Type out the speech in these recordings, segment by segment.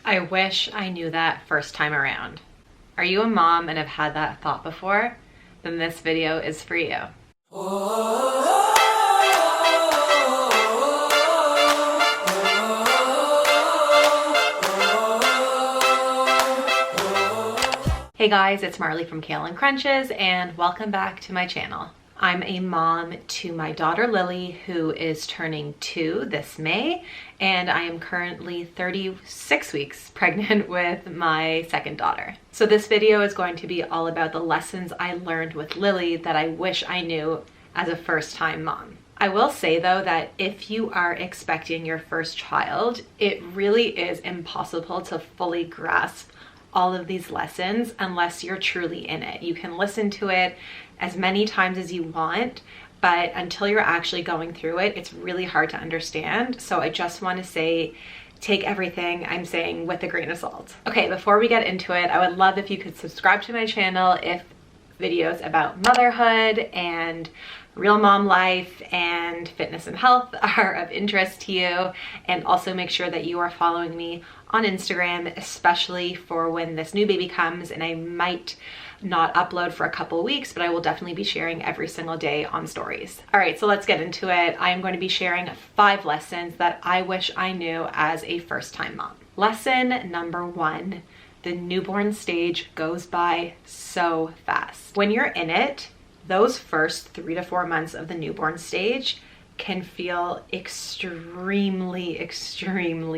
I wish I knew that first time around. Are you a mom and have had that thought before? Then this video is for you. Hey guys, it's Marley from Kale and Crunches and welcome back to my channel. I'm a mom to my daughter Lily, who is turning 2 this May, and I am currently 36 weeks pregnant with my second daughter. So this video is going to be all about the lessons I learned with Lily that I wish I knew as a first-time mom. I will say though that if you are expecting your first child, it really is impossible to fully grasp all of these lessons unless you're truly in it. You can listen to it as many times as you want, but until you're actually going through it, it's really hard to understand. So I just want to say, take everything I'm saying with a grain of salt. Okay, before we get into it, I would love if you could subscribe to my channel if videos about motherhood and real mom life and fitness and health are of interest to you, and also make sure that you are following me on Instagram, especially for when this new baby comes, and I might not upload for a couple weeks, but I will definitely be sharing every single day on stories. All right, so let's get into it. I am going to be sharing 5 lessons that I wish I knew as a first-time mom. Lesson number 1, the newborn stage goes by so fast. When you're in it, those first 3 to 4 months of the newborn stage can feel extremely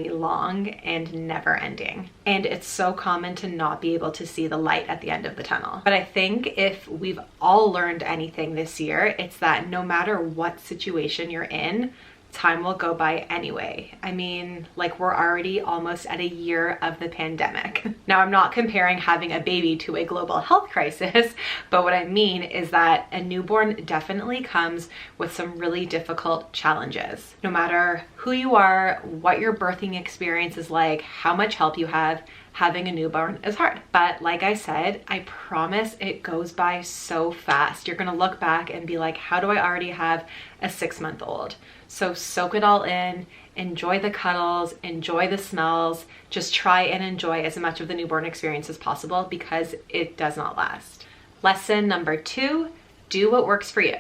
long and never ending. And it's so common to not be able to see the light at the end of the tunnel. But I think if we've all learned anything this year, it's that no matter what situation you're in, time will go by anyway. I mean, like, we're already almost at a year of the pandemic. Now, I'm not comparing having a baby to a global health crisis, but what I mean is that a newborn definitely comes with some really difficult challenges. No matter who you are, what your birthing experience is like, how much help you have, having a newborn is hard. But like I said, I promise it goes by so fast. You're gonna look back and be like, how do I already have a 6-month-old? So soak it all in, enjoy the cuddles, enjoy the smells, just try and enjoy as much of the newborn experience as possible because it does not last. Lesson number 2, do what works for you.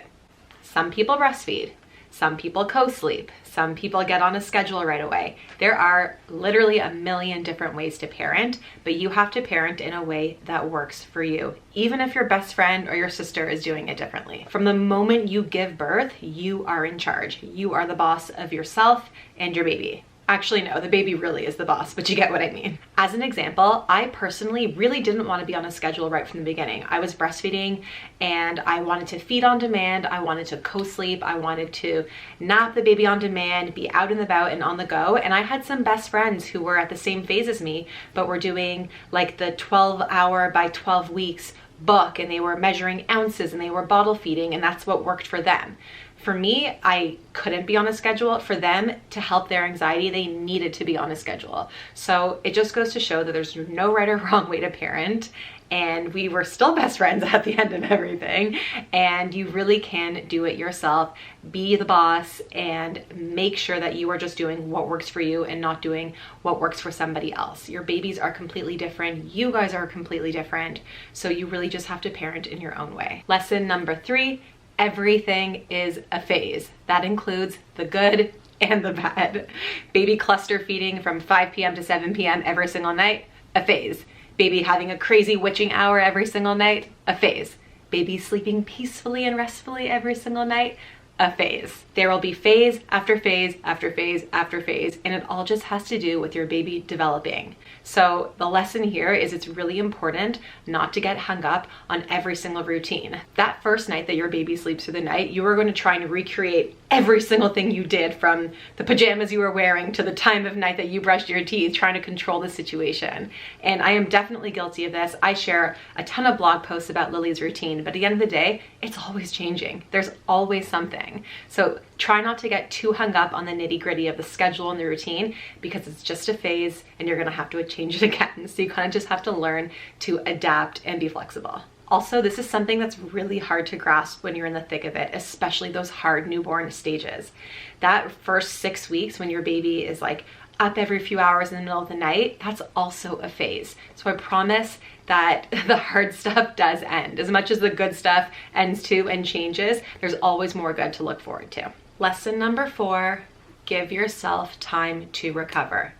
Some people breastfeed, some people co-sleep, some people get on a schedule right away. There are literally a million different ways to parent, but you have to parent in a way that works for you, even if your best friend or your sister is doing it differently. From the moment you give birth, you are in charge. You are the boss of yourself and your baby. Actually, no, the baby really is the boss, but you get what I mean. As an example, I personally really didn't want to be on a schedule right from the beginning. I was breastfeeding and I wanted to feed on demand. I wanted to co-sleep. I wanted to nap the baby on demand, be out and about and on the go. And I had some best friends who were at the same phase as me, but were doing like the 12-hour by 12 weeks book, and they were measuring ounces and they were bottle feeding, and that's what worked for them. For me, I couldn't be on a schedule. For them, to help their anxiety, they needed to be on a schedule. So it just goes to show that there's no right or wrong way to parent, and we were still best friends at the end of everything. And you really can do it yourself. Be the boss and make sure that you are just doing what works for you and not doing what works for somebody else. Your babies are completely different. You guys are completely different. So you really just have to parent in your own way. Lesson number 3, everything is a phase. That includes the good and the bad. Baby cluster feeding from 5 p.m. to 7 p.m. every single night, a phase. Baby having a crazy witching hour every single night, a phase. Baby sleeping peacefully and restfully every single night, a phase. There will be phase after phase after phase after phase, and it all just has to do with your baby developing. So the lesson here is it's really important not to get hung up on every single routine. That first night that your baby sleeps through the night, you are going to try and recreate every single thing you did, from the pajamas you were wearing to the time of night that you brushed your teeth, trying to control the situation. And I am definitely guilty of this. I share a ton of blog posts about Lily's routine, but at the end of the day, it's always changing. There's always something. So try not to get too hung up on the nitty-gritty of the schedule and the routine, because it's just a phase and you're gonna have to change it again. So you kind of just have to learn to adapt and be flexible. Also, this is something that's really hard to grasp when you're in the thick of it, especially those hard newborn stages. That first 6 weeks when your baby is like up every few hours in the middle of the night, that's also a phase. So I promise that the hard stuff does end. As much as the good stuff ends too and changes, there's always more good to look forward to. Lesson number 4, give yourself time to recover.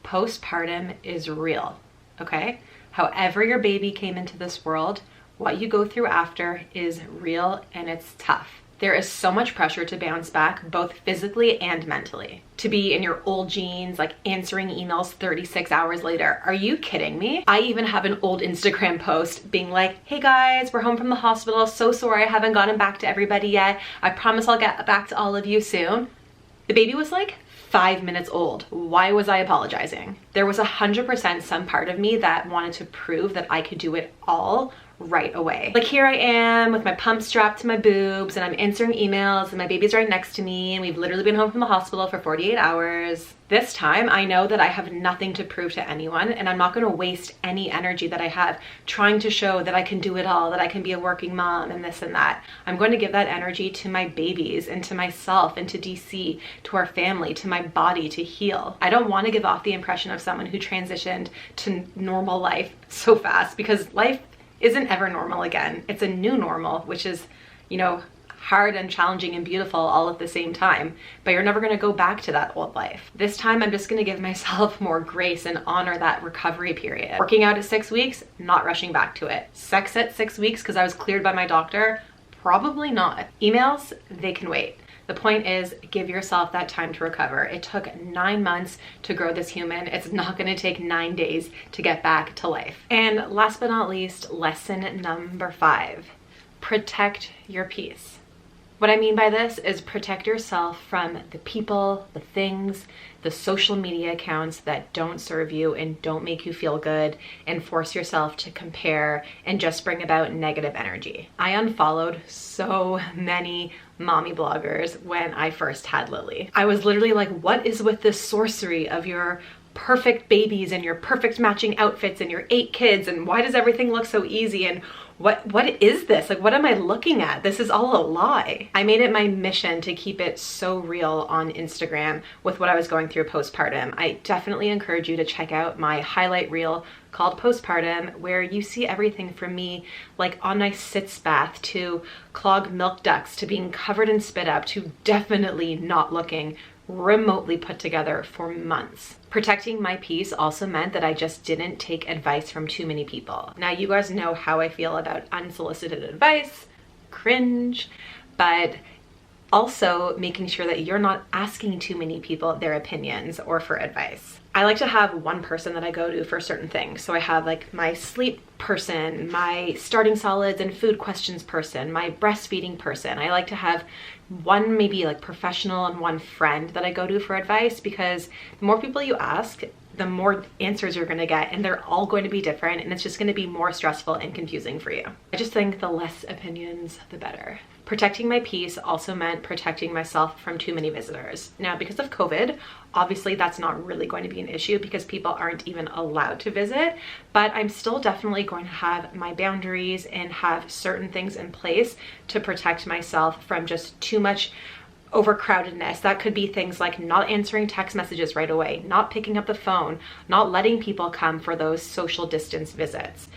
Postpartum is real, okay? However your baby came into this world, what you go through after is real and it's tough. There is so much pressure to bounce back, both physically and mentally. To be in your old jeans, like answering emails 36 hours later. Are you kidding me? I even have an old Instagram post being like, hey guys, we're home from the hospital. So sorry I haven't gotten back to everybody yet. I promise I'll get back to all of you soon. The baby was like 5 minutes old. Why was I apologizing? There was 100% some part of me that wanted to prove that I could do it all right away. Like here I am with my pump strapped to my boobs and I'm answering emails and my baby's right next to me and we've literally been home from the hospital for 48 hours. This time I know that I have nothing to prove to anyone and I'm not going to waste any energy that I have trying to show that I can do it all, that I can be a working mom and this and that. I'm going to give that energy to my babies and to myself and to DC, to our family, to my body to heal. I don't want to give off the impression of someone who transitioned to normal life so fast, because life isn't ever normal again. It's a new normal, which is, hard and challenging and beautiful all at the same time, but you're never going to go back to that old life. This time I'm just going to give myself more grace and honor that recovery period. Working out at 6 weeks, not rushing back to it. Sex at 6 weeks because I was cleared by my doctor, probably not. Emails, they can wait. The point is, give yourself that time to recover. It took 9 months to grow this human. It's not going to take 9 days to get back to life. And last but not least, lesson number 5, protect your peace. What I mean by this is protect yourself from the people, the things, the social media accounts that don't serve you and don't make you feel good and force yourself to compare and just bring about negative energy. I unfollowed so many mommy bloggers when I first had Lily. I was literally like, what is with this sorcery of your perfect babies and your perfect matching outfits and your 8 kids, and why does everything look so easy, and what is this? Like, what am I looking at? This is all a lie. I made it my mission to keep it so real on Instagram with what I was going through postpartum. I definitely encourage you to check out my highlight reel called Postpartum, where you see everything from me, like on my sitz bath to clogged milk ducts to being covered in spit up to definitely not looking remotely put together for months. Protecting my peace also meant that I just didn't take advice from too many people. Now, you guys know how I feel about unsolicited advice, cringe, but also making sure that you're not asking too many people their opinions or for advice. I like to have one person that I go to for certain things. So I have like my sleep person, my starting solids and food questions person, my breastfeeding person. I like to have one maybe like professional and one friend that I go to for advice, because the more people you ask, the more answers you're going to get, and they're all going to be different, and it's just going to be more stressful and confusing for you. I just think the less opinions, the better. Protecting my peace also meant protecting myself from too many visitors. Now, because of COVID, obviously that's not really going to be an issue because people aren't even allowed to visit, but I'm still definitely going to have my boundaries and have certain things in place to protect myself from just too much overcrowdedness. That could be things like not answering text messages right away, not picking up the phone, not letting people come for those social distance visits.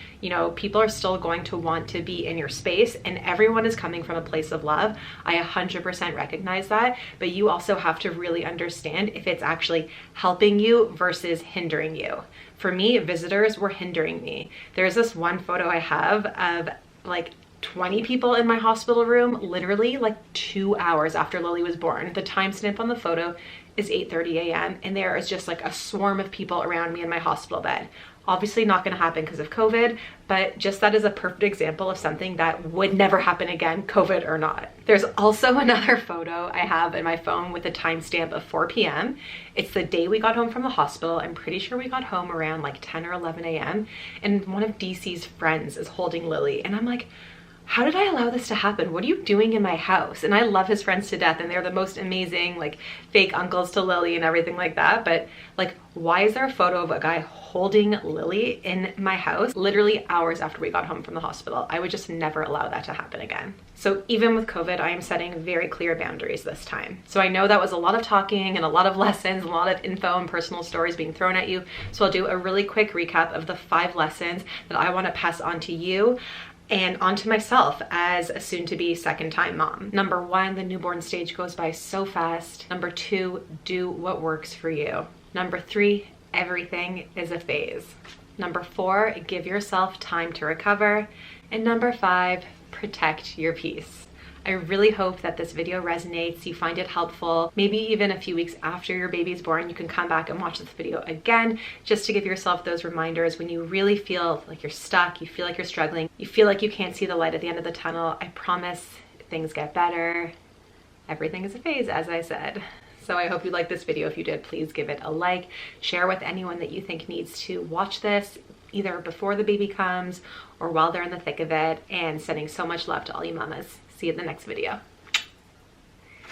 People are still going to want to be in your space, and everyone is coming from a place of love. I 100% recognize that, but you also have to really understand if it's actually helping you versus hindering you. For me, visitors were hindering me. There's this one photo I have of like 20 people in my hospital room, literally like 2 hours after Lily was born. The timestamp on the photo is 8:30 a.m. and there is just like a swarm of people around me in my hospital bed. Obviously not going to happen because of COVID, but just that is a perfect example of something that would never happen again, COVID or not. There's also another photo I have in my phone with a timestamp of 4 p.m. It's the day we got home from the hospital. I'm pretty sure we got home around like 10 or 11 a.m. and one of DC's friends is holding Lily, and I'm like, how did I allow this to happen? What are you doing in my house? And I love his friends to death, and they're the most amazing, like, fake uncles to Lily and everything like that. But like, why is there a photo of a guy holding Lily in my house literally hours after we got home from the hospital? I would just never allow that to happen again. So even with COVID, I am setting very clear boundaries this time. So I know that was a lot of talking and a lot of lessons, a lot of info and personal stories being thrown at you. So I'll do a really quick recap of the 5 lessons that I want to pass on to you and onto myself as a soon-to-be second-time mom. Number 1, the newborn stage goes by so fast. Number 2, do what works for you. Number 3, everything is a phase. Number 4, give yourself time to recover. And number 5, protect your peace. I really hope that this video resonates, you find it helpful. Maybe even a few weeks after your baby's born, you can come back and watch this video again, just to give yourself those reminders when you really feel like you're stuck, you feel like you're struggling, you feel like you can't see the light at the end of the tunnel. I promise things get better. Everything is a phase, as I said. So I hope you liked this video. If you did, please give it a like, share with anyone that you think needs to watch this, either before the baby comes or while they're in the thick of it, and sending so much love to all you mamas. See you in the next video.